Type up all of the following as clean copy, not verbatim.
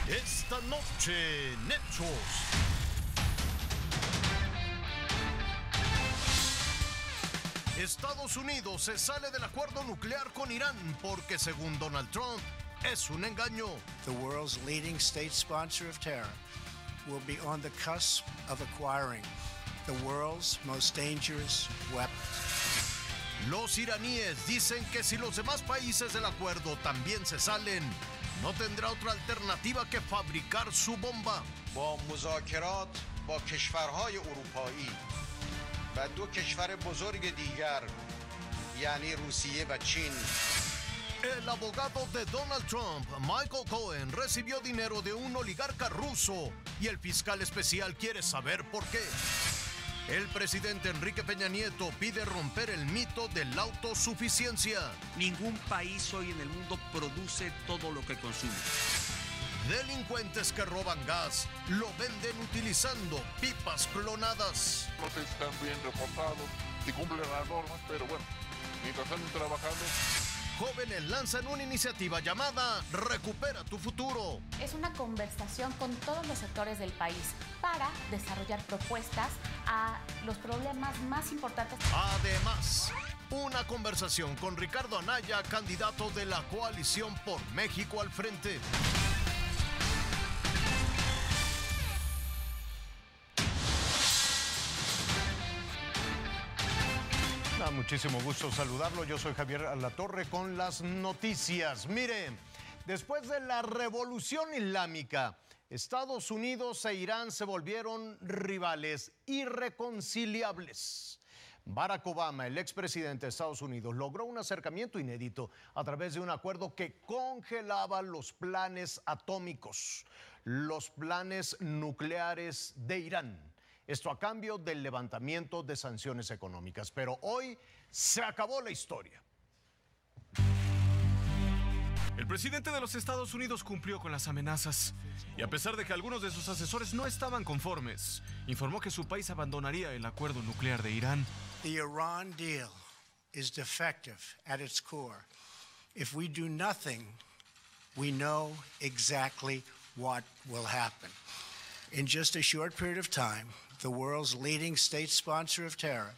Esta noche en Hechos. Estados Unidos se sale del acuerdo nuclear con Irán porque, según Donald Trump, es un engaño. The world's leading state sponsor of terror will be on the cusp of acquiring the world's most dangerous weapons. Los iraníes dicen que si los demás países del acuerdo también se salen, no tendrá otra alternativa que fabricar su bomba. با مذاکرات با کشورهای اروپایی و دو کشور بزرگ دیگر یعنی روسیه و چین. El abogado de Donald Trump, Michael Cohen, recibió dinero de un oligarca ruso y el fiscal especial quiere saber por qué. El presidente Enrique Peña Nieto pide romper el mito de la autosuficiencia. Ningún país hoy en el mundo produce todo lo que consume. Delincuentes que roban gas lo venden utilizando pipas clonadas. No sé si están bien reportados, si cumplen las normas, pero bueno, mientras están trabajando. Jóvenes lanzan una iniciativa llamada Recupera tu futuro. Es una conversación con todos los sectores del país para desarrollar propuestas a los problemas más importantes. Además, una conversación con Ricardo Anaya, candidato de la coalición por México al frente. Muchísimo gusto saludarlo. Yo soy Javier Alatorre con las noticias. Mire, después de la revolución islámica, Estados Unidos e Irán se volvieron rivales irreconciliables. Barack Obama, el expresidente de Estados Unidos, logró un acercamiento inédito a través de un acuerdo que congelaba los planes atómicos, los planes nucleares de Irán. Esto a cambio del levantamiento de sanciones económicas. Pero hoy se acabó la historia. El presidente de los Estados Unidos cumplió con las amenazas y a pesar de que algunos de sus asesores no estaban conformes, informó que su país abandonaría el acuerdo nuclear de Irán. The Iran deal is defective at its core. If we do nothing, we know exactly what will happen. In just a short period of time, the world's leading state sponsor of terror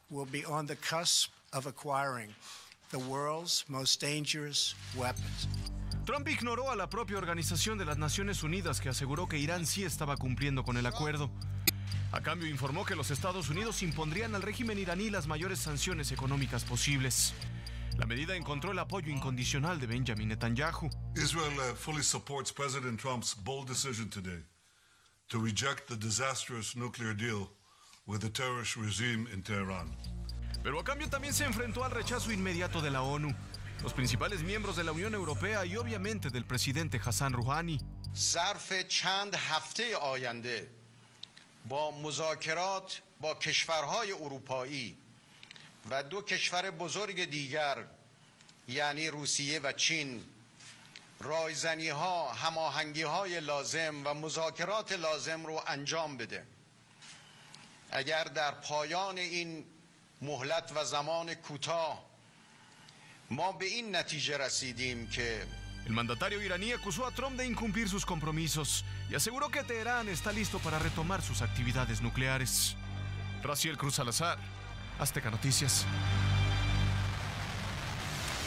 will be on the cusp of acquiring the world's most dangerous weapons. Trump ignoró a la propia Organización de las Naciones Unidas, que aseguró que Irán sí estaba cumpliendo con el acuerdo. A cambio, informó que los Estados Unidos impondrían al régimen iraní las mayores sanciones económicas posibles. La medida encontró el apoyo incondicional de Benjamin Netanyahu. Israel fully supports President Trump's bold decision today to reject the disastrous nuclear deal with the terrorist regime in Tehran. Pero a cambio también se enfrentó al rechazo inmediato de la ONU, los principales miembros de la Unión Europea y obviamente del presidente Hassan Rouhani. ظرف چند هفته آینده با مذاکرات با کشورهای اروپایی و دو کشور بزرگ دیگر یعنی روسیه و چین رایزنی ها، هماهنگی های لازم و مذاکرات لازم رو انجام بده. اگر در پایان این مهلت و زمان کوتاه ما به این نتیجه رسیدیم که El mandatario iraní acusó a Trump de incumplir sus compromisos y aseguró que Teherán está listo para retomar sus actividades nucleares. Raciel Cruz Salazar, Azteca Noticias.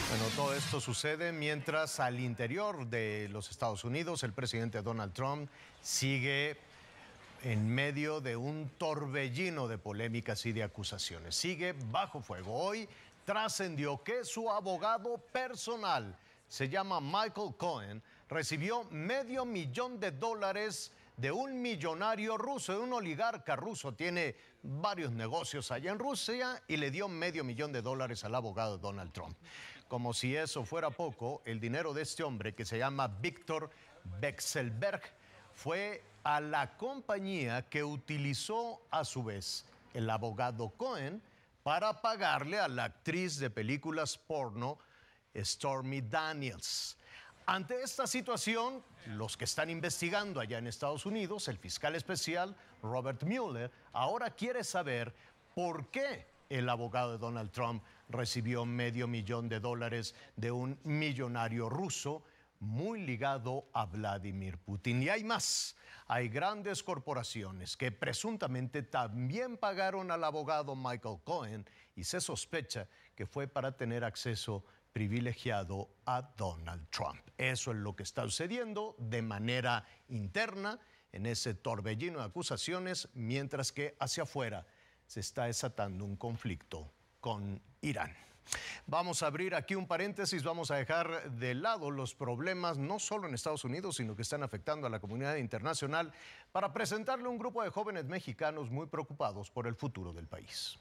Bueno, todo esto sucede mientras al interior de los Estados Unidos el presidente Donald Trump sigue en medio de un torbellino de polémicas y de acusaciones. Sigue bajo fuego. Hoy trascendió que su abogado personal, se llama Michael Cohen, recibió $500,000 de un millonario ruso, de un oligarca ruso. Tiene varios negocios allá en Rusia y le dio $500,000 al abogado Donald Trump. Como si eso fuera poco, el dinero de este hombre, que se llama Víctor Vekselberg, fue a la compañía que utilizó a su vez el abogado Cohen para pagarle a la actriz de películas porno Stormy Daniels. Ante esta situación, los que están investigando allá en Estados Unidos, el fiscal especial Robert Mueller, ahora quiere saber por qué el abogado de Donald Trump recibió $500,000 de un millonario ruso muy ligado a Vladimir Putin. Y hay más. Hay grandes corporaciones que presuntamente también pagaron al abogado Michael Cohen y se sospecha que fue para tener acceso privilegiado a Donald Trump. Eso es lo que está sucediendo de manera interna en ese torbellino de acusaciones, mientras que hacia afuera se está desatando un conflicto con Irán. Vamos a abrir aquí un paréntesis, vamos a dejar de lado los problemas no solo en Estados Unidos, sino que están afectando a la comunidad internacional para presentarle un grupo de jóvenes mexicanos muy preocupados por el futuro del país.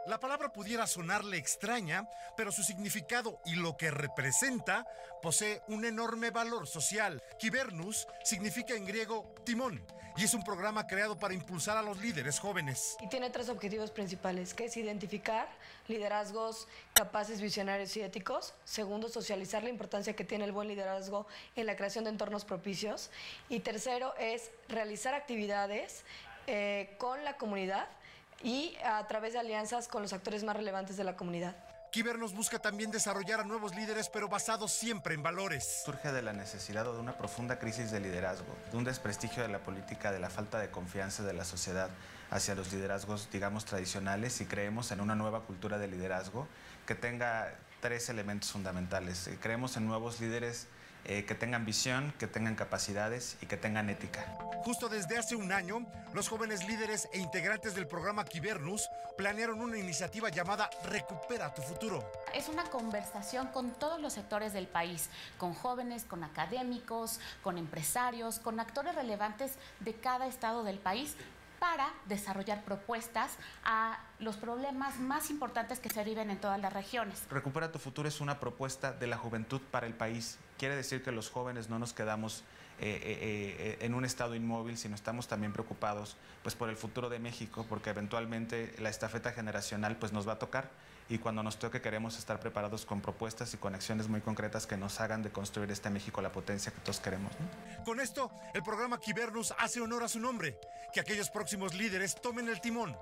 La palabra pudiera sonarle extraña, pero su significado y lo que representa posee un enorme valor social. Kibernus significa en griego timón y es un programa creado para impulsar a los líderes jóvenes. Y tiene 3 objetivos principales, que es identificar liderazgos capaces, visionarios y éticos. Segundo, socializar la importancia que tiene el buen liderazgo en la creación de entornos propicios. Y tercero es realizar actividades con la comunidad y a través de alianzas con los actores más relevantes de la comunidad. Kibernus busca también desarrollar a nuevos líderes, pero basados siempre en valores. Surge de la necesidad de una profunda crisis de liderazgo, de un desprestigio de la política, de la falta de confianza de la sociedad hacia los liderazgos, digamos, tradicionales, y creemos en una nueva cultura de liderazgo que tenga 3 elementos fundamentales. Creemos en nuevos líderes que tengan visión, que tengan capacidades y que tengan ética. Justo desde hace un año, los jóvenes líderes e integrantes del programa Kibernus planearon una iniciativa llamada Recupera tu futuro. Es una conversación con todos los sectores del país, con jóvenes, con académicos, con empresarios, con actores relevantes de cada estado del país, para desarrollar propuestas a los problemas más importantes que se viven en todas las regiones. Recupera tu futuro es una propuesta de la juventud para el país. Quiere decir que los jóvenes no nos quedamos en un estado inmóvil, sino estamos también preocupados pues, por el futuro de México, porque eventualmente la estafeta generacional pues, nos va a tocar, y cuando nos toque queremos estar preparados con propuestas y con acciones muy concretas que nos hagan de construir este México la potencia que todos queremos, ¿no? Con esto, el programa Kibernus hace honor a su nombre, que aquellos próximos líderes tomen el timón,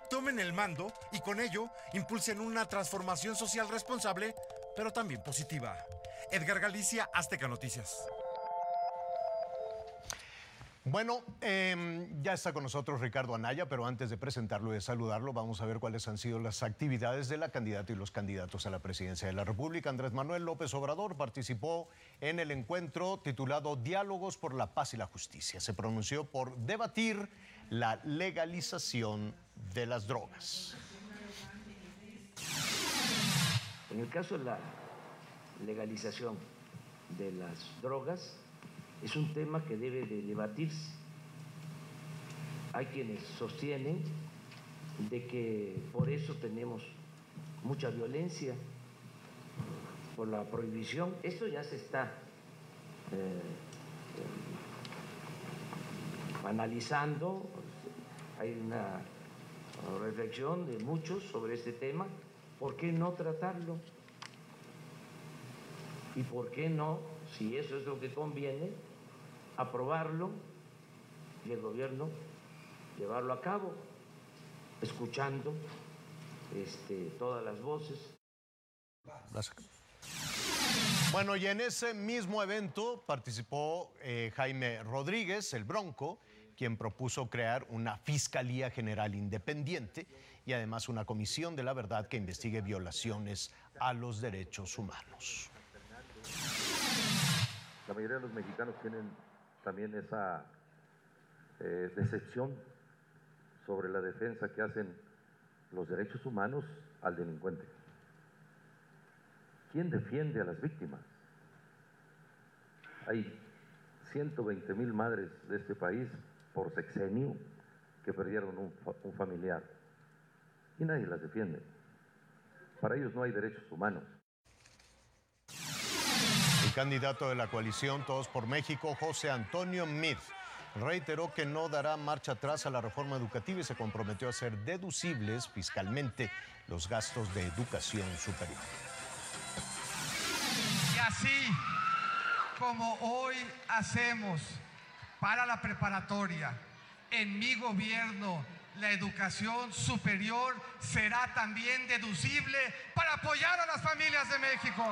tomen el mando y con ello impulsen una transformación social responsable, pero también positiva. Edgar Galicia, Azteca Noticias. Bueno, ya está con nosotros Ricardo Anaya, pero antes de presentarlo y de saludarlo, vamos a ver cuáles han sido las actividades de la candidata y los candidatos a la presidencia de la República. Andrés Manuel López Obrador participó en el encuentro titulado Diálogos por la Paz y la Justicia. Se pronunció por debatir la legalización de las drogas. En el caso de la legalización de las drogas, es un tema que debe de debatirse. Hay quienes sostienen de que por eso tenemos mucha violencia, por la prohibición. Esto ya se está analizando. Hay una reflexión de muchos sobre este tema. ¿Por qué no tratarlo? ¿Y por qué no, si eso es lo que conviene, aprobarlo y el gobierno llevarlo a cabo, escuchando todas las voces? Bueno, y en ese mismo evento participó Jaime Rodríguez, el Bronco, quien propuso crear una Fiscalía General Independiente y además una Comisión de la Verdad que investigue violaciones a los derechos humanos. La mayoría de los mexicanos tienen también esa decepción sobre la defensa que hacen los derechos humanos al delincuente. ¿Quién defiende a las víctimas? Hay 120,000 madres de este país por sexenio que perdieron un familiar y nadie las defiende. Para ellos no hay derechos humanos. El candidato de la coalición Todos por México, José Antonio Meade, reiteró que no dará marcha atrás a la reforma educativa y se comprometió a hacer deducibles fiscalmente los gastos de educación superior. Y así como hoy hacemos para la preparatoria, en mi gobierno la educación superior será también deducible para apoyar a las familias de México.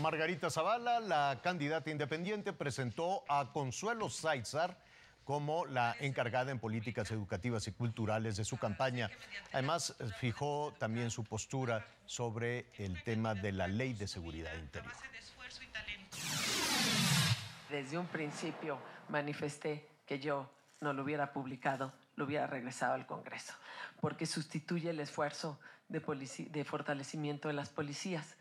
Margarita Zavala, la candidata independiente, presentó a Consuelo Sáizar como la encargada en políticas educativas y culturales de su campaña. Además, fijó también su postura sobre el tema de la Ley de Seguridad Interior. Desde un principio manifesté que yo no lo hubiera publicado, lo hubiera regresado al Congreso, porque sustituye el esfuerzo de fortalecimiento de las policías.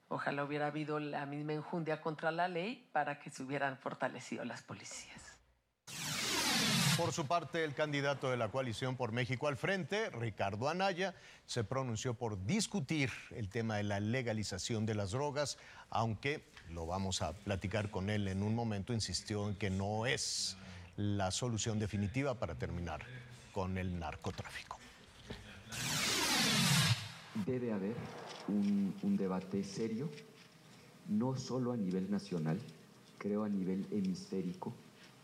Ojalá hubiera habido la misma enjundia contra la ley para que se hubieran fortalecido las policías. Por su parte, el candidato de la coalición por México al frente, Ricardo Anaya, se pronunció por discutir el tema de la legalización de las drogas, aunque lo vamos a platicar con él en un momento, insistió en que no es la solución definitiva para terminar con el narcotráfico. Debe haber un debate serio, no solo a nivel nacional, creo a nivel hemisférico,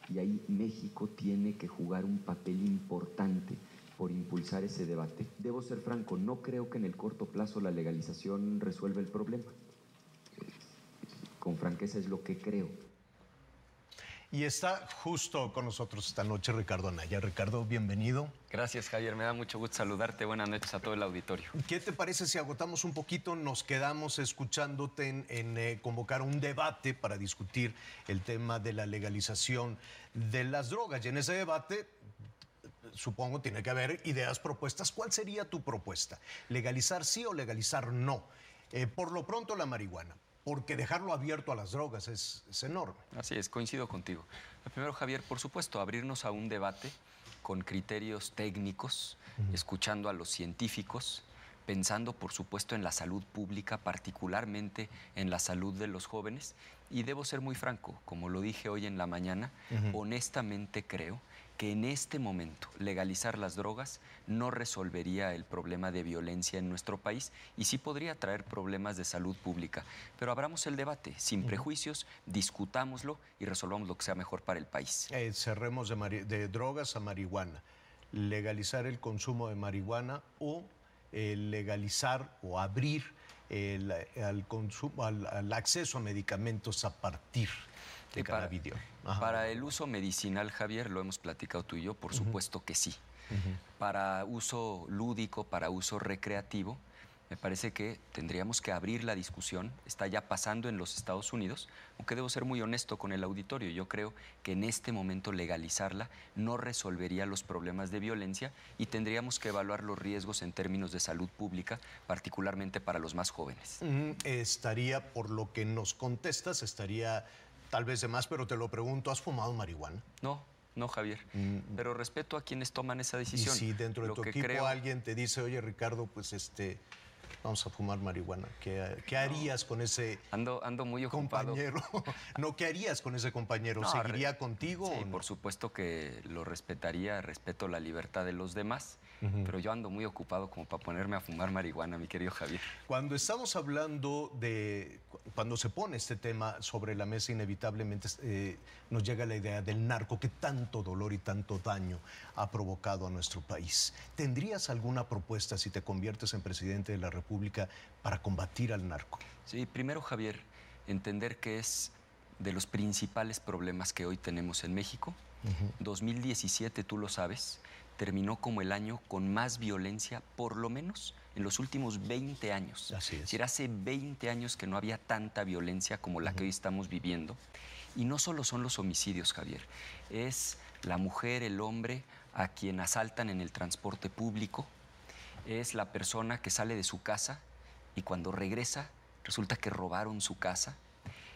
y ahí México tiene que jugar un papel importante por impulsar ese debate. Debo ser franco, no creo que en el corto plazo la legalización resuelva el problema. Con franqueza es lo que creo. Y está justo con nosotros esta noche Ricardo Anaya. Ricardo, bienvenido. Gracias, Javier. Me da mucho gusto saludarte. Buenas noches a todo el auditorio. ¿Qué te parece si agotamos un poquito? Nos quedamos escuchándote en convocar un debate para discutir el tema de la legalización de las drogas. Y en ese debate, supongo, tiene que haber ideas, propuestas. ¿Cuál sería tu propuesta? ¿Legalizar sí o legalizar no? Por lo pronto, la marihuana. Porque dejarlo abierto a las drogas es enorme. Así es, coincido contigo. Primero, Javier, por supuesto, abrirnos a un debate con criterios técnicos, escuchando a los científicos, pensando, por supuesto, en la salud pública, particularmente en la salud de los jóvenes. Y debo ser muy franco, como lo dije hoy en la mañana, honestamente creo que en este momento legalizar las drogas no resolvería el problema de violencia en nuestro país y sí podría traer problemas de salud pública. Pero abramos el debate, sin prejuicios, discutámoslo y resolvamos lo que sea mejor para el país. Cerremos de drogas a marihuana. Legalizar el consumo de marihuana o legalizar o abrir al acceso a medicamentos a partir de cannabidio. Para el uso medicinal, Javier, lo hemos platicado tú y yo, por supuesto que sí. Para uso lúdico, para uso recreativo, me parece que tendríamos que abrir la discusión. Está ya pasando en los Estados Unidos, aunque debo ser muy honesto con el auditorio. Yo creo que en este momento legalizarla no resolvería los problemas de violencia y tendríamos que evaluar los riesgos en términos de salud pública, particularmente para los más jóvenes. Estaría, por lo que nos contestas, estaría tal vez de más, pero te lo pregunto, ¿has fumado marihuana? No, Javier, pero respeto a quienes toman esa decisión. Y si dentro de tu equipo alguien te dice, oye, Ricardo, pues vamos a fumar marihuana, ¿qué harías con ese ando muy ocupado. Compañero? No, ¿qué harías con ese compañero? No, ¿Seguiría contigo? Sí, por supuesto que lo respetaría, respeto la libertad de los demás, pero yo ando muy ocupado como para ponerme a fumar marihuana, mi querido Javier. Cuando estamos hablando cuando se pone este tema sobre la mesa, inevitablemente nos llega la idea del narco, que tanto dolor y tanto daño ha provocado a nuestro país. ¿Tendrías alguna propuesta si te conviertes en presidente de la República para combatir al narco? Sí, primero, Javier, entender que es de los principales problemas que hoy tenemos en México. 2017, tú lo sabes, terminó como el año con más violencia, por lo menos en los últimos 20 años. Así es. Es decir, hace 20 años que no había tanta violencia como la que hoy estamos viviendo. Y no solo son los homicidios, Javier, es la mujer, el hombre a quien asaltan en el transporte público, es la persona que sale de su casa y cuando regresa resulta que robaron su casa.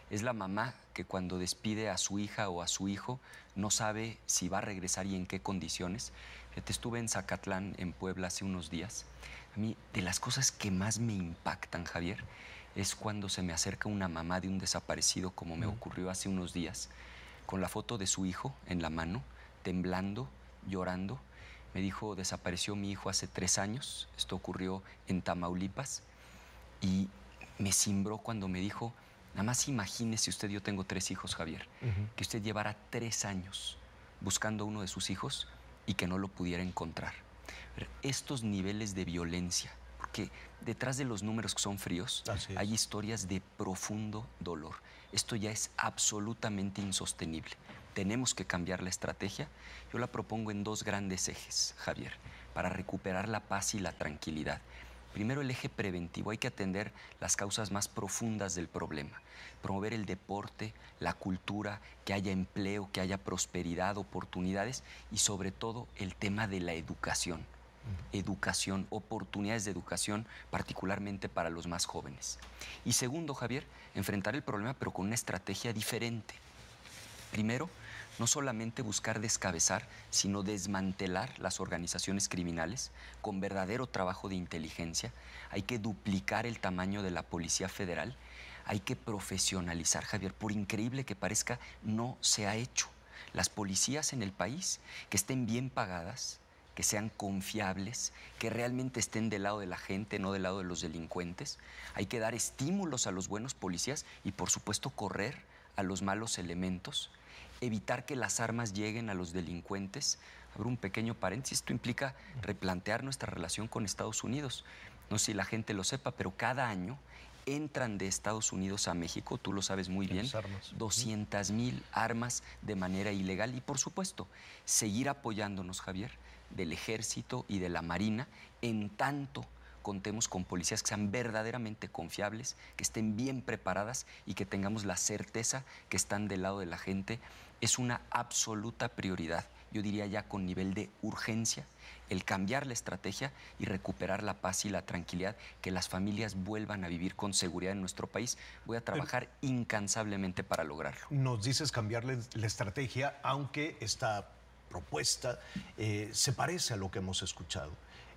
Es la mamá que cuando despide a su hija o a su hijo no sabe si va a regresar y en qué condiciones. Estuve en Zacatlán, en Puebla, hace unos días. A mí, de las cosas que más me impactan, Javier, es cuando se me acerca una mamá de un desaparecido, como me ocurrió hace unos días, con la foto de su hijo en la mano, temblando, llorando. Me dijo, desapareció mi hijo hace 3 años. Esto ocurrió en Tamaulipas. Y me cimbró cuando me dijo, nada más imagínese usted, yo tengo 3 hijos, Javier, que usted llevara 3 años buscando a uno de sus hijos y que no lo pudiera encontrar. Estos niveles de violencia, porque detrás de los números que son fríos hay historias de profundo dolor. Esto ya es absolutamente insostenible. Tenemos que cambiar la estrategia. Yo la propongo en dos grandes ejes, Javier, para recuperar la paz y la tranquilidad. Primero, el eje preventivo. Hay que atender las causas más profundas del problema. Promover el deporte, la cultura, que haya empleo, que haya prosperidad, oportunidades y sobre todo el tema de la educación. Educación, oportunidades de educación, particularmente para los más jóvenes. Y segundo, Javier, enfrentar el problema pero con una estrategia diferente. Primero, no solamente buscar descabezar, sino desmantelar las organizaciones criminales con verdadero trabajo de inteligencia. Hay que duplicar el tamaño de la Policía Federal. Hay que profesionalizar, Javier. Por increíble que parezca, no se ha hecho. Las policías en el país que estén bien pagadas, que sean confiables, que realmente estén del lado de la gente, no del lado de los delincuentes. Hay que dar estímulos a los buenos policías y, por supuesto, correr a los malos elementos. Evitar que las armas lleguen a los delincuentes. Abro un pequeño paréntesis, esto implica replantear nuestra relación con Estados Unidos. No sé si la gente lo sepa, pero cada año entran de Estados Unidos a México, tú lo sabes muy bien, 200,000 armas de manera ilegal. Y por supuesto, seguir apoyándonos, Javier, del Ejército y de la Marina, en tanto contemos con policías que sean verdaderamente confiables, que estén bien preparadas y que tengamos la certeza que están del lado de la gente. Es una absoluta prioridad, yo diría ya con nivel de urgencia, el cambiar la estrategia y recuperar la paz y la tranquilidad, que las familias vuelvan a vivir con seguridad en nuestro país. Voy a trabajar incansablemente para lograrlo. Nos dices cambiar la estrategia, aunque esta propuesta se parece a lo que hemos escuchado.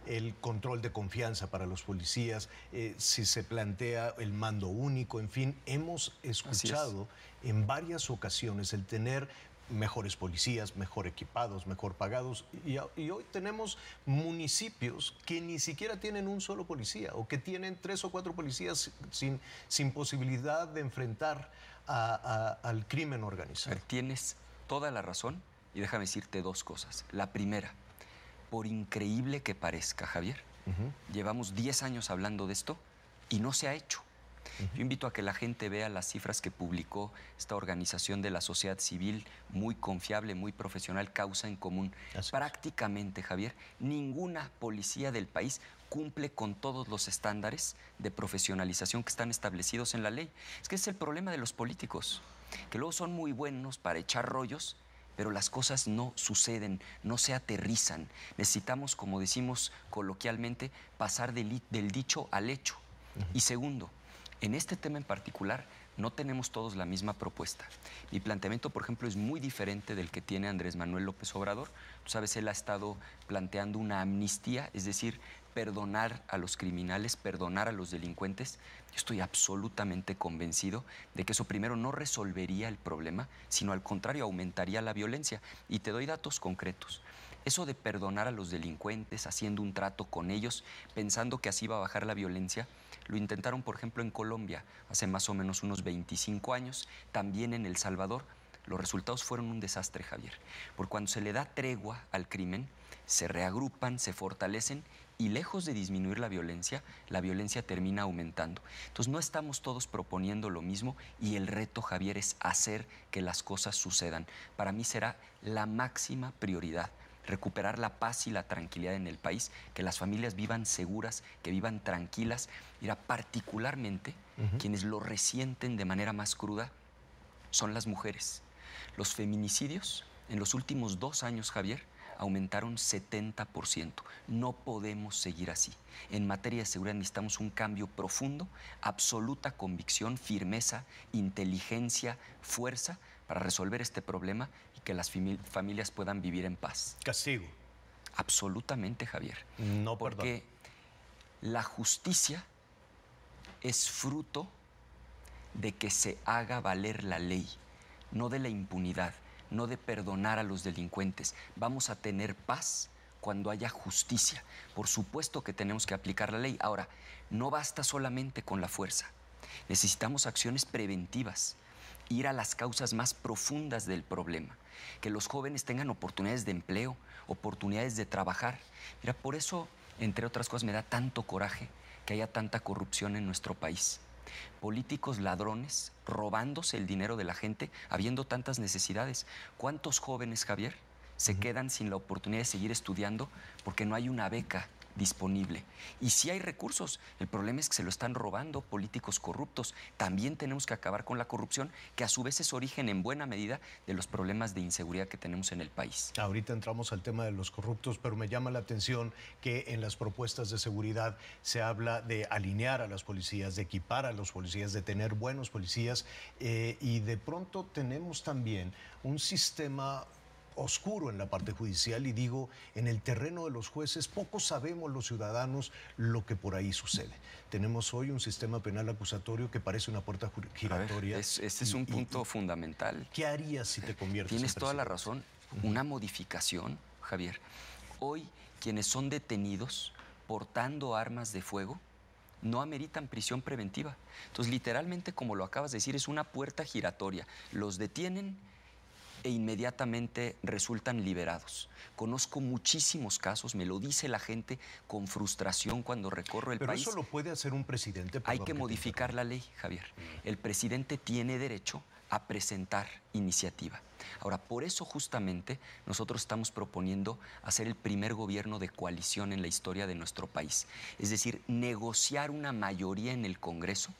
El control de confianza para los policías, si se plantea el mando único, en fin, hemos escuchado en varias ocasiones el tener mejores policías, mejor equipados, mejor pagados, y hoy tenemos municipios que ni siquiera tienen un solo policía o que tienen 3 o 4 policías sin posibilidad de enfrentar al crimen organizado. Tienes toda la razón y déjame decirte dos cosas. La primera, por increíble que parezca, Javier, llevamos 10 años hablando de esto y no se ha hecho. Yo invito a que la gente vea las cifras que publicó esta organización de la sociedad civil, muy confiable, muy profesional, Causa en Común. Prácticamente, Javier, ninguna policía del país cumple con todos los estándares de profesionalización que están establecidos en la ley. Es que ese es el problema de los políticos, que luego son muy buenos para echar rollos, pero las cosas no suceden, no se aterrizan. Necesitamos, como decimos coloquialmente, pasar del dicho al hecho. Y segundo, en este tema en particular no tenemos todos la misma propuesta. Mi planteamiento, por ejemplo, es muy diferente del que tiene Andrés Manuel López Obrador. Tú sabes, él ha estado planteando una amnistía, es decir, perdonar a los criminales, perdonar a los delincuentes. Yo estoy absolutamente convencido de que eso primero no resolvería el problema, sino al contrario, aumentaría la violencia. Y te doy datos concretos. Eso de perdonar a los delincuentes, haciendo un trato con ellos, pensando que así iba a bajar la violencia, lo intentaron, por ejemplo, en Colombia, hace más o menos unos 25 años, también en El Salvador. Los resultados fueron un desastre, Javier. Porque cuando se le da tregua al crimen, se reagrupan, se fortalecen y lejos de disminuir la violencia termina aumentando. Entonces no estamos todos proponiendo lo mismo y el reto, Javier, es hacer que las cosas sucedan. Para mí será la máxima prioridad recuperar la paz y la tranquilidad en el país, que las familias vivan seguras, que vivan tranquilas. Mira, particularmente quienes lo resienten de manera más cruda son las mujeres. Los feminicidios en los últimos 2 años, Javier, aumentaron 70%. No podemos seguir así. En materia de seguridad necesitamos un cambio profundo, absoluta convicción, firmeza, inteligencia, fuerza para resolver este problema y que las familias puedan vivir en paz. Castigo. Absolutamente, Javier. No, porque la justicia es fruto de que se haga valer la ley, no de la impunidad, no de perdonar a los delincuentes. Vamos a tener paz cuando haya justicia. Por supuesto que tenemos que aplicar la ley. Ahora, no basta solamente con la fuerza. Necesitamos acciones preventivas, ir a las causas más profundas del problema, que los jóvenes tengan oportunidades de empleo, oportunidades de trabajar. Mira, por eso, entre otras cosas, me da tanto coraje que haya tanta corrupción en nuestro país. Políticos ladrones robándose el dinero de la gente, habiendo tantas necesidades. ¿Cuántos jóvenes, Javier, se quedan sin la oportunidad de seguir estudiando porque no hay una beca disponible? Y sí hay recursos, el problema es que se lo están robando políticos corruptos. También tenemos que acabar con la corrupción, que a su vez es origen en buena medida de los problemas de inseguridad que tenemos en el país. Ahorita entramos al tema de los corruptos, pero me llama la atención que en las propuestas de seguridad se habla de alinear a las policías, de equipar a los policías, de tener buenos policías, y de pronto tenemos también un sistema oscuro en la parte judicial, y digo, en el terreno de los jueces poco sabemos los ciudadanos lo que por ahí sucede. Tenemos hoy un sistema penal acusatorio que parece una puerta giratoria. Este es un punto fundamental. ¿Qué harías si te conviertes Tienes en toda la razón. Una modificación, Javier. Hoy, quienes son detenidos portando armas de fuego no ameritan prisión preventiva. Entonces, literalmente, como lo acabas de decir, es una puerta giratoria. Los detienen e inmediatamente resultan liberados. Conozco muchísimos casos, me lo dice la gente con frustración cuando recorro el país. Pero eso lo puede hacer un presidente. Hay que modificar la ley, Javier. El presidente tiene derecho a presentar iniciativa. Ahora, por eso justamente nosotros estamos proponiendo hacer el primer gobierno de coalición en la historia de nuestro país. Es decir, negociar una mayoría en el Congreso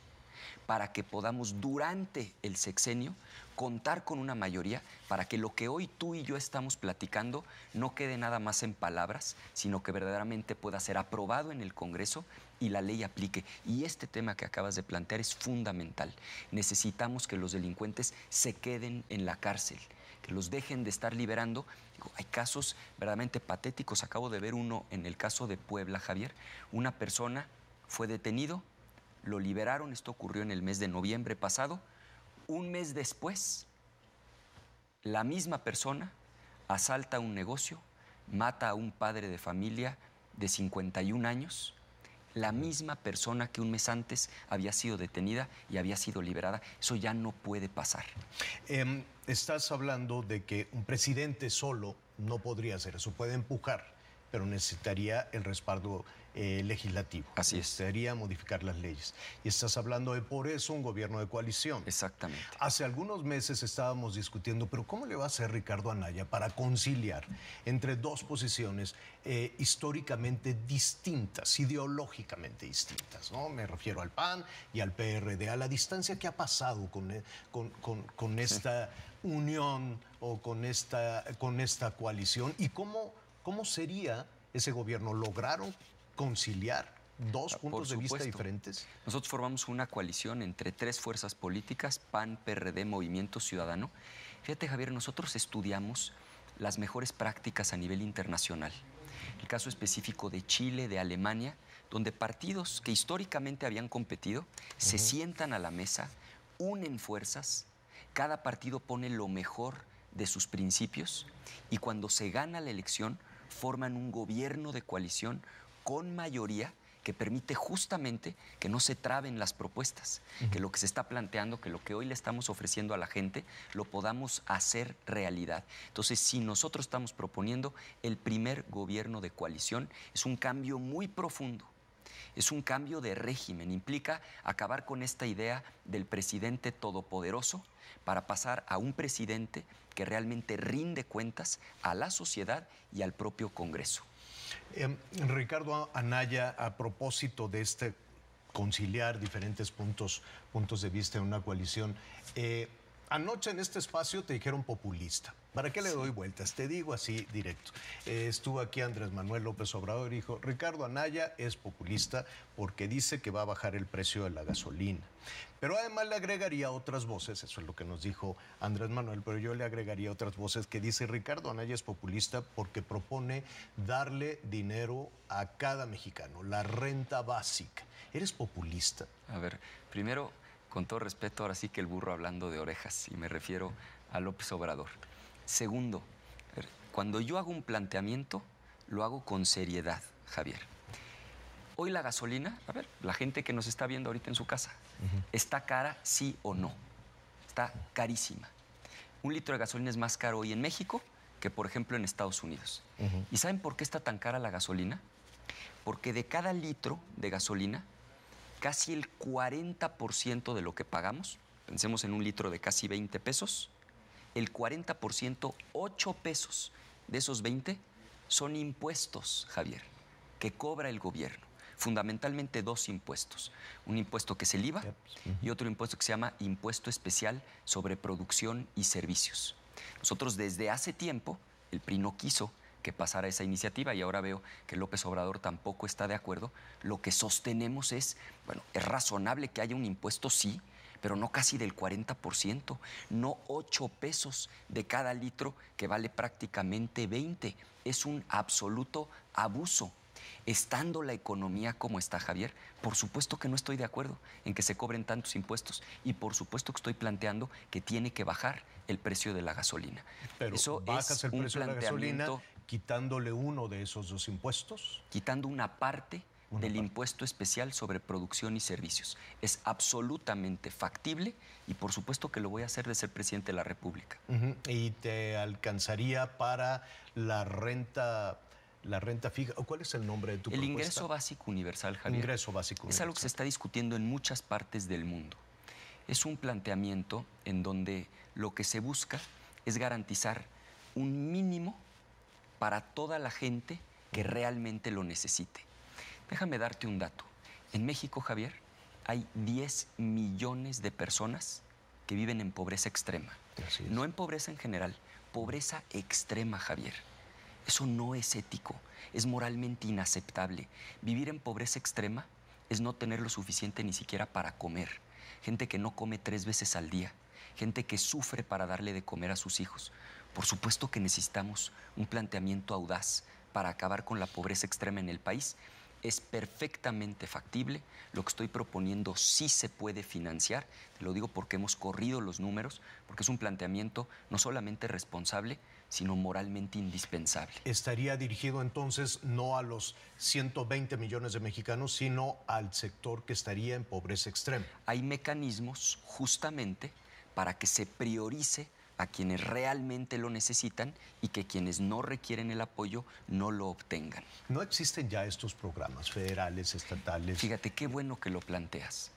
para que podamos durante el sexenio contar con una mayoría para que lo que hoy tú y yo estamos platicando no quede nada más en palabras, sino que verdaderamente pueda ser aprobado en el Congreso y la ley aplique. Y este tema que acabas de plantear es fundamental. Necesitamos que los delincuentes se queden en la cárcel, que los dejen de estar liberando. Hay casos verdaderamente patéticos. Acabo de ver uno en el caso de Puebla, Javier. Una persona fue detenido, lo liberaron, esto ocurrió en el mes de noviembre pasado. Un mes después, la misma persona asalta un negocio, mata a un padre de familia de 51 años, la misma persona que un mes antes había sido detenida y había sido liberada. Eso ya no puede pasar. Estás hablando de que un presidente solo no podría hacer eso, puede empujar, pero necesitaría el respaldo legislativo. Así es. Necesitaría modificar las leyes. Y estás hablando de, por eso, un gobierno de coalición. Exactamente. Hace algunos meses estábamos discutiendo, pero ¿cómo le va a hacer Ricardo Anaya para conciliar entre dos posiciones históricamente distintas, ideológicamente distintas, ¿no? Me refiero al PAN y al PRD, a la distancia que ha pasado con esta unión o con esta coalición, y cómo sería ese gobierno. ¿Lograron conciliar dos puntos de vista diferentes? Nosotros formamos una coalición entre tres fuerzas políticas, PAN, PRD, Movimiento Ciudadano. Fíjate, Javier, nosotros estudiamos las mejores prácticas a nivel internacional. El caso específico de Chile, de Alemania, donde partidos que históricamente habían competido se sientan a la mesa, unen fuerzas, cada partido pone lo mejor de sus principios, y cuando se gana la elección forman un gobierno de coalición con mayoría que permite justamente que no se traben las propuestas, que lo que se está planteando, que lo que hoy le estamos ofreciendo a la gente, lo podamos hacer realidad. Entonces, si nosotros estamos proponiendo el primer gobierno de coalición, es un cambio muy profundo. Es un cambio de régimen, implica acabar con esta idea del presidente todopoderoso para pasar a un presidente que realmente rinde cuentas a la sociedad y al propio Congreso. Ricardo Anaya, a propósito de este conciliar diferentes puntos de vista en una coalición, anoche en este espacio te dijeron populista. ¿Para qué le doy vueltas? Te digo así directo. Estuvo aquí Andrés Manuel López Obrador y dijo, Ricardo Anaya es populista porque dice que va a bajar el precio de la gasolina. Pero además le agregaría otras voces, eso es lo que nos dijo Andrés Manuel, pero yo le agregaría otras voces que dice, Ricardo Anaya es populista porque propone darle dinero a cada mexicano, la renta básica. ¿Eres populista? A ver, primero, con todo respeto, ahora sí que el burro hablando de orejas, y me refiero a López Obrador. Segundo, cuando yo hago un planteamiento, lo hago con seriedad, Javier. Hoy la gasolina, a ver, la gente que nos está viendo ahorita en su casa, ¿está cara, sí o no? Está carísima. Un litro de gasolina es más caro hoy en México que, por ejemplo, en Estados Unidos. ¿Y saben por qué está tan cara la gasolina? Porque de cada litro de gasolina casi el 40% de lo que pagamos, pensemos en un litro de casi 20 pesos, el 40%, 8 pesos de esos 20 son impuestos, Javier, que cobra el gobierno. Fundamentalmente dos impuestos. Un impuesto que es el IVA y otro impuesto que se llama Impuesto Especial sobre Producción y Servicios. Nosotros desde hace tiempo, el PRI no quiso que pasara esa iniciativa y ahora veo que López Obrador tampoco está de acuerdo. Lo que sostenemos es, bueno, es razonable que haya un impuesto, sí, pero no casi del 40%, no 8 pesos de cada litro, que vale prácticamente 20. Es un absoluto abuso. Estando la economía como está, Javier, por supuesto que no estoy de acuerdo en que se cobren tantos impuestos y por supuesto que estoy planteando que tiene que bajar el precio de la gasolina. Pero eso ¿bajas es el un precio de la gasolina planteamiento quitándole uno de esos dos impuestos? Quitando una parte del impuesto especial sobre producción y servicios. Es absolutamente factible y por supuesto que lo voy a hacer de ser presidente de la República. ¿Y te alcanzaría para la renta fija? ¿Cuál es el nombre de tu propuesta? El ingreso básico universal, Javier. Ingreso básico universal. Es algo que se está discutiendo en muchas partes del mundo. Es un planteamiento en donde lo que se busca es garantizar un mínimo para toda la gente que realmente lo necesite. Déjame darte un dato. En México, Javier, hay 10 millones de personas que viven en pobreza extrema. No en pobreza en general, pobreza extrema, Javier. Eso no es ético, es moralmente inaceptable. Vivir en pobreza extrema es no tener lo suficiente ni siquiera para comer. Gente que no come 3 veces al día, gente que sufre para darle de comer a sus hijos. Por supuesto que necesitamos un planteamiento audaz para acabar con la pobreza extrema en el país. Es perfectamente factible. Lo que estoy proponiendo sí se puede financiar. Te lo digo porque hemos corrido los números, porque es un planteamiento no solamente responsable, sino moralmente indispensable. Estaría dirigido entonces no a los 120 millones de mexicanos, sino al sector que estaría en pobreza extrema. Hay mecanismos justamente para que se priorice a quienes realmente lo necesitan y que quienes no requieren el apoyo no lo obtengan. ¿No existen ya estos programas federales, estatales? Fíjate, qué bueno que lo planteas.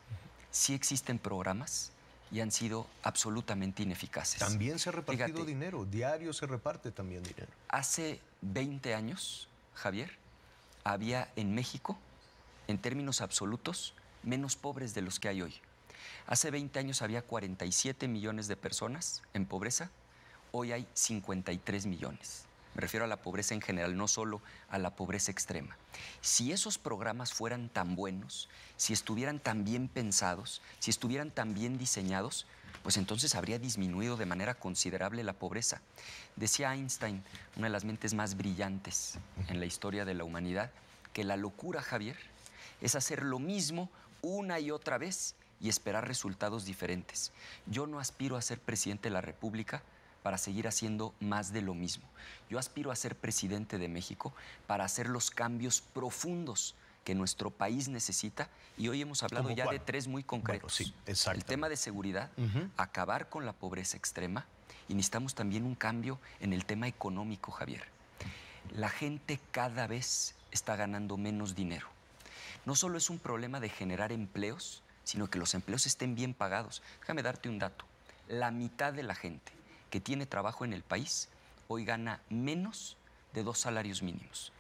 Sí existen programas y han sido absolutamente ineficaces. También se ha repartido dinero, diario se reparte también dinero. Hace 20 años, Javier, había en México, en términos absolutos, menos pobres de los que hay hoy. Hace 20 años había 47 millones de personas en pobreza, hoy hay 53 millones. Me refiero a la pobreza en general, no solo a la pobreza extrema. Si esos programas fueran tan buenos, si estuvieran tan bien pensados, si estuvieran tan bien diseñados, pues entonces habría disminuido de manera considerable la pobreza. Decía Einstein, una de las mentes más brillantes en la historia de la humanidad, que la locura, Javier, es hacer lo mismo una y otra vez y esperar resultados diferentes. Yo no aspiro a ser presidente de la República para seguir haciendo más de lo mismo. Yo aspiro a ser presidente de México para hacer los cambios profundos que nuestro país necesita y hoy hemos hablado ya de 3 muy concretos. Bueno, sí, el tema de seguridad, acabar con la pobreza extrema y necesitamos también un cambio en el tema económico, Javier. La gente cada vez está ganando menos dinero. No solo es un problema de generar empleos, sino que los empleos estén bien pagados. Déjame darte un dato. La mitad de la gente que tiene trabajo en el país hoy gana menos de 2 salarios mínimos.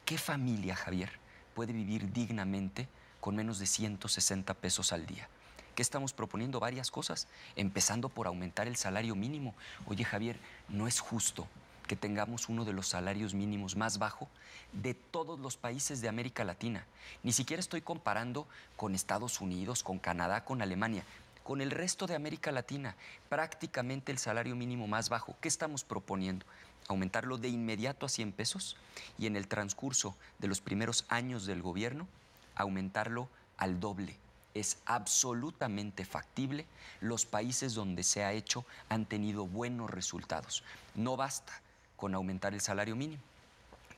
¿Qué familia, Javier, puede vivir dignamente con menos de 160 pesos al día? ¿Qué estamos proponiendo? Varias cosas, empezando por aumentar el salario mínimo. Oye, Javier, no es justo que tengamos uno de los salarios mínimos más bajos de todos los países de América Latina. Ni siquiera estoy comparando con Estados Unidos, con Canadá, con Alemania. Con el resto de América Latina, prácticamente el salario mínimo más bajo. ¿Qué estamos proponiendo? Aumentarlo de inmediato a 100 pesos y en el transcurso de los primeros años del gobierno, aumentarlo al doble. Es absolutamente factible. Los países donde se ha hecho han tenido buenos resultados. No basta con aumentar el salario mínimo.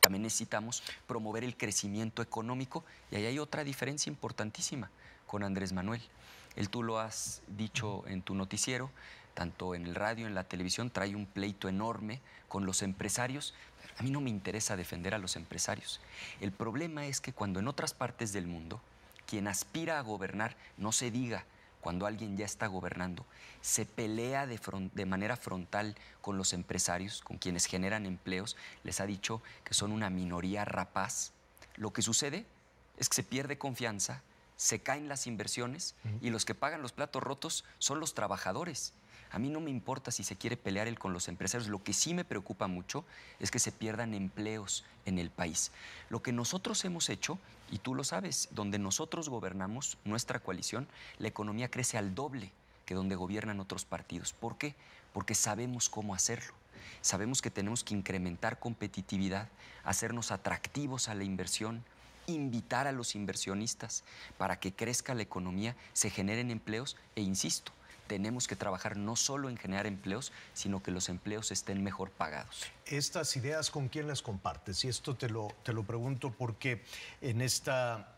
También necesitamos promover el crecimiento económico y ahí hay otra diferencia importantísima con Andrés Manuel. Tú lo has dicho en tu noticiero, tanto en el radio, en la televisión, trae un pleito enorme con los empresarios. A mí no me interesa defender a los empresarios. El problema es que cuando en otras partes del mundo quien aspira a gobernar, no se diga cuando alguien ya está gobernando, se pelea de manera frontal con los empresarios, con quienes generan empleos, les ha dicho que son una minoría rapaz. Lo que sucede es que se pierde confianza, se caen las inversiones y los que pagan los platos rotos son los trabajadores. A mí no me importa si se quiere pelear él con los empresarios. Lo que sí me preocupa mucho es que se pierdan empleos en el país. Lo que nosotros hemos hecho, y tú lo sabes, donde nosotros gobernamos, nuestra coalición, la economía crece al doble que donde gobiernan otros partidos. ¿Por qué? Porque sabemos cómo hacerlo. Sabemos que tenemos que incrementar competitividad, hacernos atractivos a la inversión, invitar a los inversionistas para que crezca la economía, se generen empleos e, insisto, tenemos que trabajar no solo en generar empleos, sino que los empleos estén mejor pagados. Estas ideas, ¿con quién las compartes? Y esto te lo pregunto porque en esta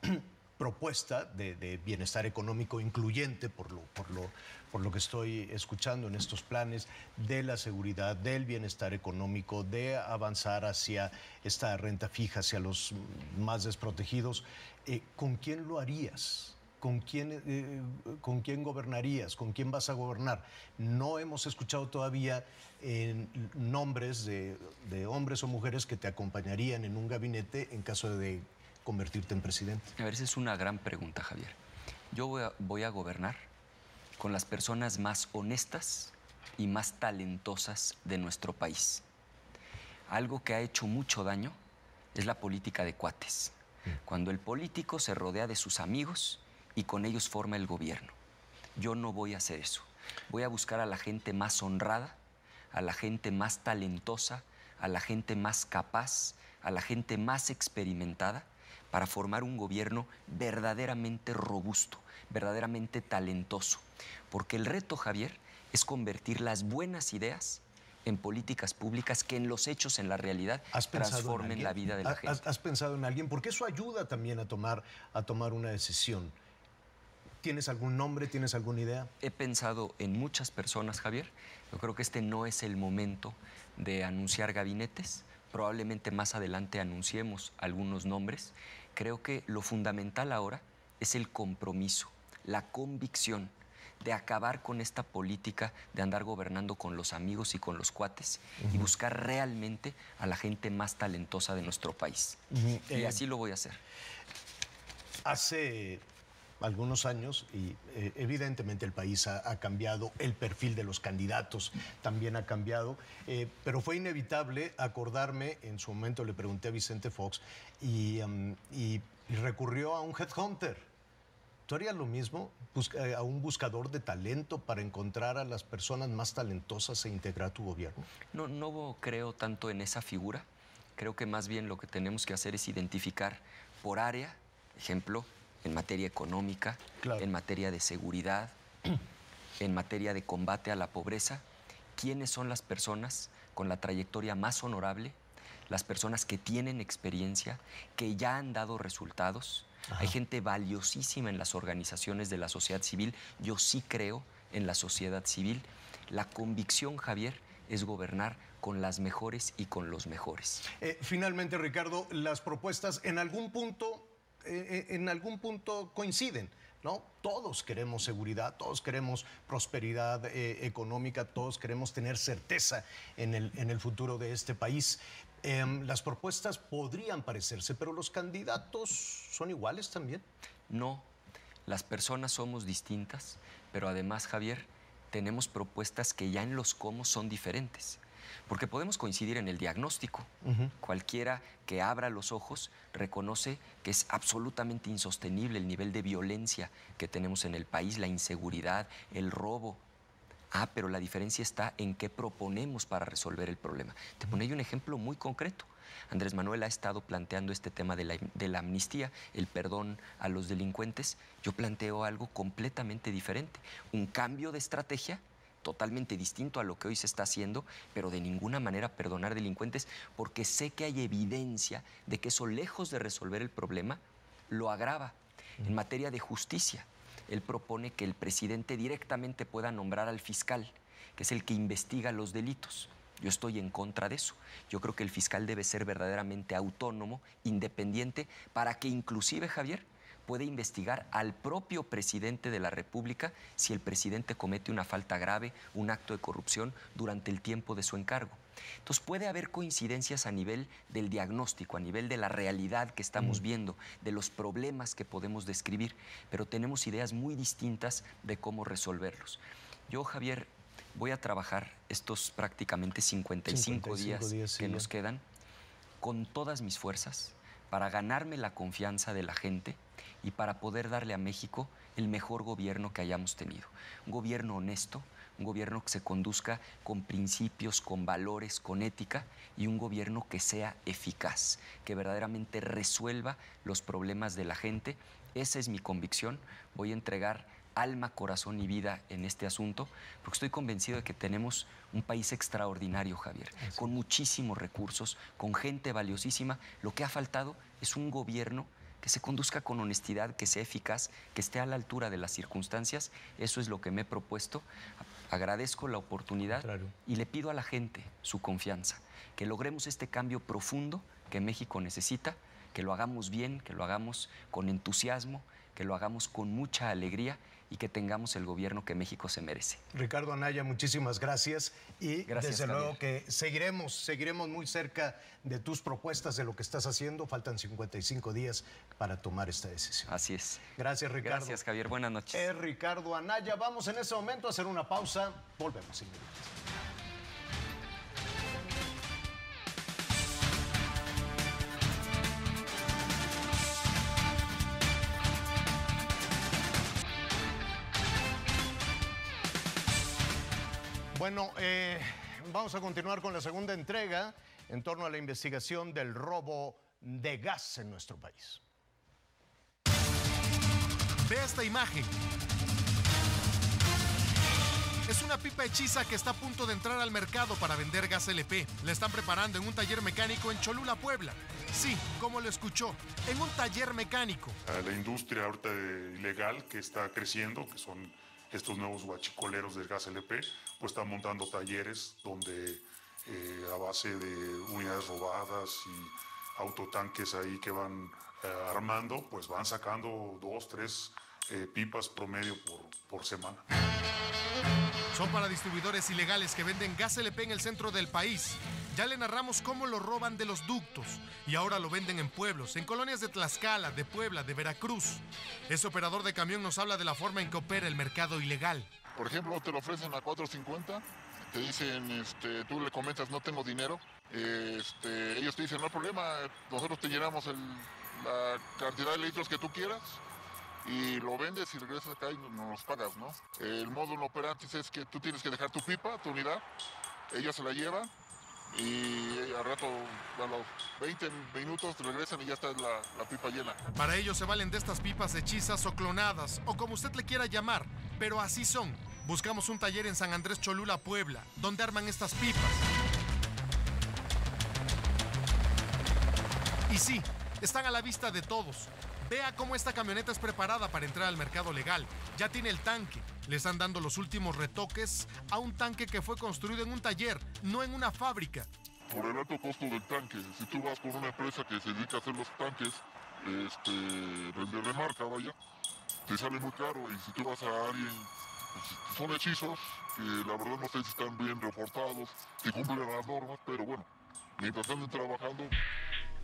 propuesta de bienestar económico incluyente, por lo que estoy escuchando en estos planes, de la seguridad, del bienestar económico, de avanzar hacia esta renta fija, hacia los más desprotegidos, ¿con quién lo harías? ¿Con quién gobernarías? ¿Con quién vas a gobernar? No hemos escuchado todavía nombres de hombres o mujeres que te acompañarían en un gabinete en caso de convertirte en presidente. A ver, esa es una gran pregunta, Javier. Yo voy a gobernar con las personas más honestas y más talentosas de nuestro país. Algo que ha hecho mucho daño es la política de cuates. Cuando el político se rodea de sus amigos y con ellos forma el gobierno. Yo no voy a hacer eso. Voy a buscar a la gente más honrada, a la gente más talentosa, a la gente más capaz, a la gente más experimentada para formar un gobierno verdaderamente robusto, verdaderamente talentoso. Porque el reto, Javier, es convertir las buenas ideas en políticas públicas que en los hechos, en la realidad, transformen la vida de la gente. ¿Has pensado en alguien? Porque eso ayuda también a tomar una decisión. ¿Tienes algún nombre? ¿Tienes alguna idea? He pensado en muchas personas, Javier. Yo creo que este no es el momento de anunciar gabinetes. Probablemente más adelante anunciemos algunos nombres. Creo que lo fundamental ahora es el compromiso, la convicción de acabar con esta política de andar gobernando con los amigos y con los cuates y buscar realmente a la gente más talentosa de nuestro país. Y así lo voy a hacer. Hace algunos años y evidentemente el país ha cambiado, el perfil de los candidatos también ha cambiado, pero fue inevitable acordarme, en su momento le pregunté a Vicente Fox y recurrió a un headhunter. ¿Tú harías lo mismo? ¿A un buscador de talento para encontrar a las personas más talentosas e integrar tu gobierno? No creo tanto en esa figura. Creo que más bien lo que tenemos que hacer es identificar por área, ejemplo, en materia económica, en materia de seguridad, en materia de combate a la pobreza, quiénes son las personas con la trayectoria más honorable, las personas que tienen experiencia, que ya han dado resultados. Hay gente valiosísima en las organizaciones de la sociedad civil. Yo sí creo en la sociedad civil. La convicción, Javier, es gobernar con las mejores y con los mejores. Finalmente, Ricardo, las propuestas en algún punto coinciden, ¿no? Todos queremos seguridad, todos queremos prosperidad económica, todos queremos tener certeza en el futuro de este país. Las propuestas podrían parecerse, pero los candidatos son iguales también. No, las personas somos distintas, pero además, Javier, tenemos propuestas que ya en los cómo son diferentes. Porque podemos coincidir en el diagnóstico. Cualquiera que abra los ojos reconoce que es absolutamente insostenible el nivel de violencia que tenemos en el país, la inseguridad, el robo. Pero la diferencia está en qué proponemos para resolver el problema. Te pongo un ejemplo muy concreto. Andrés Manuel ha estado planteando este tema de la amnistía, el perdón a los delincuentes. Yo planteo algo completamente diferente, un cambio de estrategia totalmente distinto a lo que hoy se está haciendo, pero de ninguna manera perdonar delincuentes, porque sé que hay evidencia de que eso, lejos de resolver el problema, lo agrava. En materia de justicia, él propone que el presidente directamente pueda nombrar al fiscal, que es el que investiga los delitos. Yo estoy en contra de eso. Yo creo que el fiscal debe ser verdaderamente autónomo, independiente, para que inclusive, Javier, puede investigar al propio presidente de la República si el presidente comete una falta grave, un acto de corrupción durante el tiempo de su encargo. Entonces puede haber coincidencias a nivel del diagnóstico, a nivel de la realidad que estamos viendo, de los problemas que podemos describir, pero tenemos ideas muy distintas de cómo resolverlos. Yo, Javier, voy a trabajar estos prácticamente 55 días que nos quedan con todas mis fuerzas para ganarme la confianza de la gente y para poder darle a México el mejor gobierno que hayamos tenido. Un gobierno honesto, un gobierno que se conduzca con principios, con valores, con ética, y un gobierno que sea eficaz, que verdaderamente resuelva los problemas de la gente. Esa es mi convicción. Voy a entregar alma, corazón y vida en este asunto, porque estoy convencido de que tenemos un país extraordinario, Javier, con muchísimos recursos, con gente valiosísima. Lo que ha faltado es un gobierno que se conduzca con honestidad, que sea eficaz, que esté a la altura de las circunstancias. Eso es lo que me he propuesto. Agradezco la oportunidad y le pido a la gente su confianza, que logremos este cambio profundo que México necesita, que lo hagamos bien, que lo hagamos con entusiasmo, que lo hagamos con mucha alegría y que tengamos el gobierno que México se merece. Ricardo Anaya, muchísimas gracias y desde luego que seguiremos muy cerca de tus propuestas, de lo que estás haciendo. Faltan 55 días para tomar esta decisión. Así es. Gracias, Ricardo. Gracias, Javier. Buenas noches. Es Ricardo Anaya. Vamos en ese momento a hacer una pausa. Volvemos inmediatamente. Bueno, vamos a continuar con la segunda entrega en torno a la investigación del robo de gas en nuestro país. Ve esta imagen. Es una pipa hechiza que está a punto de entrar al mercado para vender gas LP. La están preparando en un taller mecánico en Cholula, Puebla. Sí, como lo escuchó, en un taller mecánico. La industria ahorita ilegal que está creciendo, que son estos nuevos guachicoleros del gas LP, pues están montando talleres donde a base de unidades robadas y autotanques ahí que van armando, pues van sacando 2, 3 pipas promedio por semana. Son para distribuidores ilegales que venden gas LP en el centro del país. Ya le narramos cómo lo roban de los ductos y ahora lo venden en pueblos, en colonias de Tlaxcala, de Puebla, de Veracruz. Ese operador de camión nos habla de la forma en que opera el mercado ilegal. Por ejemplo, te lo ofrecen a $4.50, te dicen, tú le comentas no tengo dinero, ellos te dicen no hay problema, nosotros te llenamos la cantidad de litros que tú quieras y lo vendes y regresas acá y nos pagas, ¿no? El modo operandi es que tú tienes que dejar tu pipa, tu unidad, ellos se la llevan y al rato, a los 20 minutos regresan y ya está la pipa llena. Para ellos se valen de estas pipas hechizas o clonadas, o como usted le quiera llamar, pero así son. Buscamos un taller en San Andrés Cholula, Puebla, donde arman estas pipas. Y sí, están a la vista de todos. Vea cómo esta camioneta es preparada para entrar al mercado legal. Ya tiene el tanque. Le están dando los últimos retoques a un tanque que fue construido en un taller, no en una fábrica. Por el alto costo del tanque, si tú vas con una empresa que se dedica a hacer los tanques, de marca, vaya, te sale muy caro. Y si tú vas a alguien, pues, son hechizos que la verdad no sé si están bien reportados, si cumplen las normas, pero bueno, mientras anden trabajando.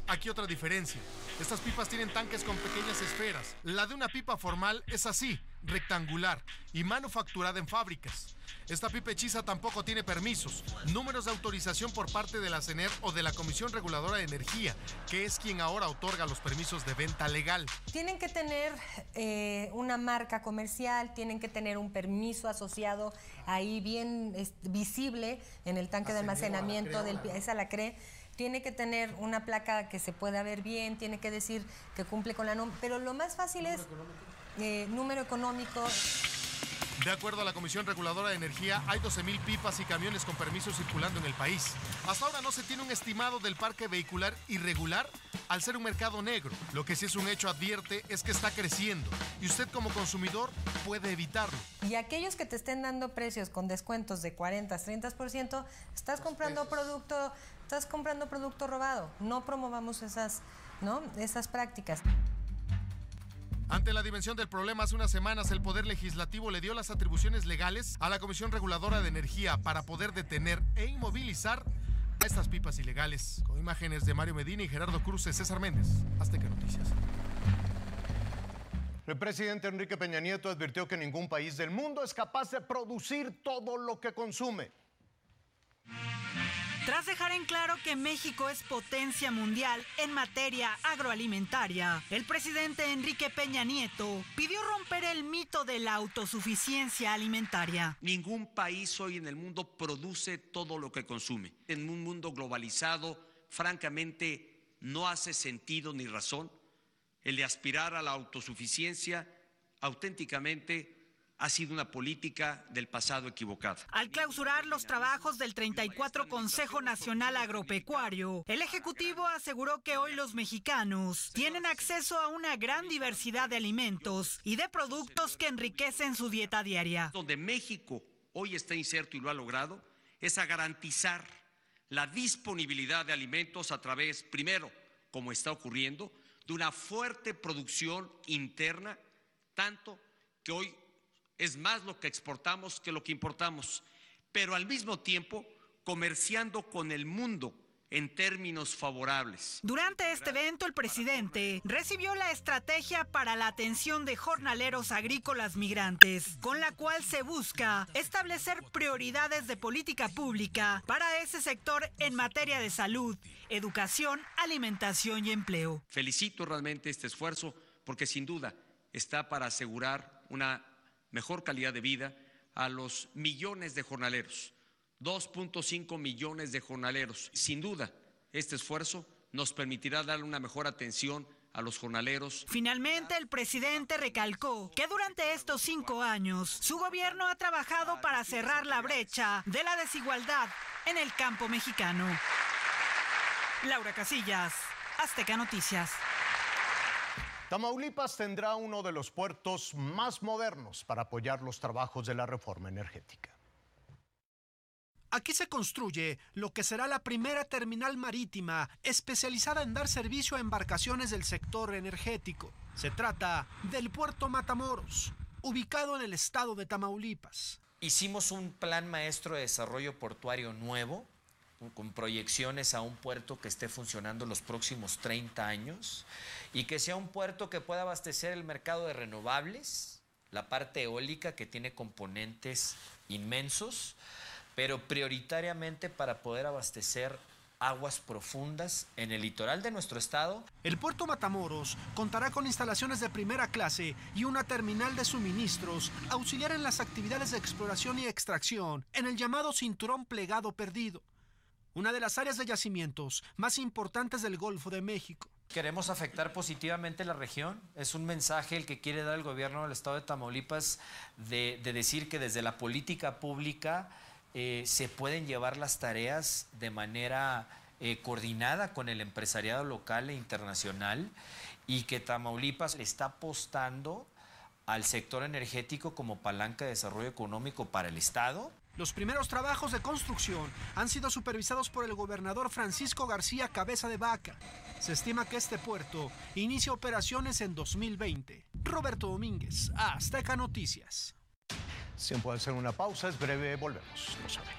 Aquí otra diferencia. Estas pipas tienen tanques con pequeñas esferas. La de una pipa formal es así, rectangular y manufacturada en fábricas. Esta pipa hechiza tampoco tiene permisos, números de autorización por parte de la CENER o de la Comisión Reguladora de Energía, que es quien ahora otorga los permisos de venta legal. Tienen que tener una marca comercial, tienen que tener un permiso asociado ahí bien visible en el tanque de almacenamiento, esa la CRE. Tiene que tener una placa que se pueda ver bien, tiene que decir que cumple con la norma, pero lo más fácil es número económico. De acuerdo a la Comisión Reguladora de Energía, hay 12,000 pipas y camiones con permiso circulando en el país. Hasta ahora no se tiene un estimado del parque vehicular irregular al ser un mercado negro. Lo que sí es un hecho, advierte, es que está creciendo y usted como consumidor puede evitarlo. Y aquellos que te estén dando precios con descuentos de 40, 30%, estás comprando producto robado. No promovamos esas prácticas. Ante la dimensión del problema, hace unas semanas el Poder Legislativo le dio las atribuciones legales a la Comisión Reguladora de Energía para poder detener e inmovilizar a estas pipas ilegales. Con imágenes de Mario Medina y Gerardo Cruz, César Méndez, Azteca Noticias. El presidente Enrique Peña Nieto advirtió que ningún país del mundo es capaz de producir todo lo que consume. Tras dejar en claro que México es potencia mundial en materia agroalimentaria, el presidente Enrique Peña Nieto pidió romper el mito de la autosuficiencia alimentaria. Ningún país hoy en el mundo produce todo lo que consume. En un mundo globalizado, francamente, no hace sentido ni razón el de aspirar a la autosuficiencia. Auténticamente ha sido una política del pasado equivocada. Al clausurar los trabajos del 34 Consejo Nacional Agropecuario, el Ejecutivo aseguró que hoy los mexicanos tienen acceso a una gran diversidad de alimentos y de productos que enriquecen su dieta diaria. Donde México hoy está inserto y lo ha logrado es a garantizar la disponibilidad de alimentos a través, primero, como está ocurriendo, de una fuerte producción interna, tanto que hoy es más lo que exportamos que lo que importamos, pero al mismo tiempo comerciando con el mundo en términos favorables. Durante este evento, el presidente recibió la estrategia para la atención de jornaleros agrícolas migrantes, con la cual se busca establecer prioridades de política pública para ese sector en materia de salud, educación, alimentación y empleo. Felicito realmente este esfuerzo porque sin duda está para asegurar una mejor calidad de vida a los millones de jornaleros, 2.5 millones de jornaleros. Sin duda, este esfuerzo nos permitirá dar una mejor atención a los jornaleros. Finalmente, el presidente recalcó que durante estos 5 años, su gobierno ha trabajado para cerrar la brecha de la desigualdad en el campo mexicano. Laura Casillas, Azteca Noticias. Tamaulipas tendrá uno de los puertos más modernos para apoyar los trabajos de la reforma energética. Aquí se construye lo que será la primera terminal marítima especializada en dar servicio a embarcaciones del sector energético. Se trata del puerto Matamoros, ubicado en el estado de Tamaulipas. Hicimos un plan maestro de desarrollo portuario nuevo, con proyecciones a un puerto que esté funcionando los próximos 30 años y que sea un puerto que pueda abastecer el mercado de renovables, la parte eólica que tiene componentes inmensos, pero prioritariamente para poder abastecer aguas profundas en el litoral de nuestro estado. El puerto Matamoros contará con instalaciones de primera clase y una terminal de suministros auxiliar en las actividades de exploración y extracción en el llamado Cinturón Plegado Perdido, una de las áreas de yacimientos más importantes del Golfo de México. Queremos afectar positivamente la región. Es un mensaje el que quiere dar el gobierno del estado de Tamaulipas de decir que desde la política pública se pueden llevar las tareas de manera coordinada con el empresariado local e internacional y que Tamaulipas le está apostando al sector energético como palanca de desarrollo económico para el estado. Los primeros trabajos de construcción han sido supervisados por el gobernador Francisco García Cabeza de Vaca. Se estima que este puerto inicia operaciones en 2020. Roberto Domínguez, Azteca Noticias. Tiempo de hacer una pausa, es breve, volvemos. No se vayan.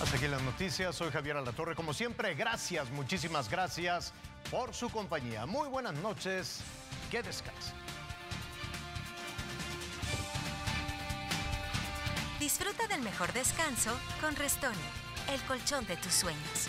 Hasta aquí las noticias, soy Javier Alatorre. Como siempre, gracias, muchísimas gracias por su compañía. Muy buenas noches, que descansen. Disfruta del mejor descanso con Restonic, el colchón de tus sueños.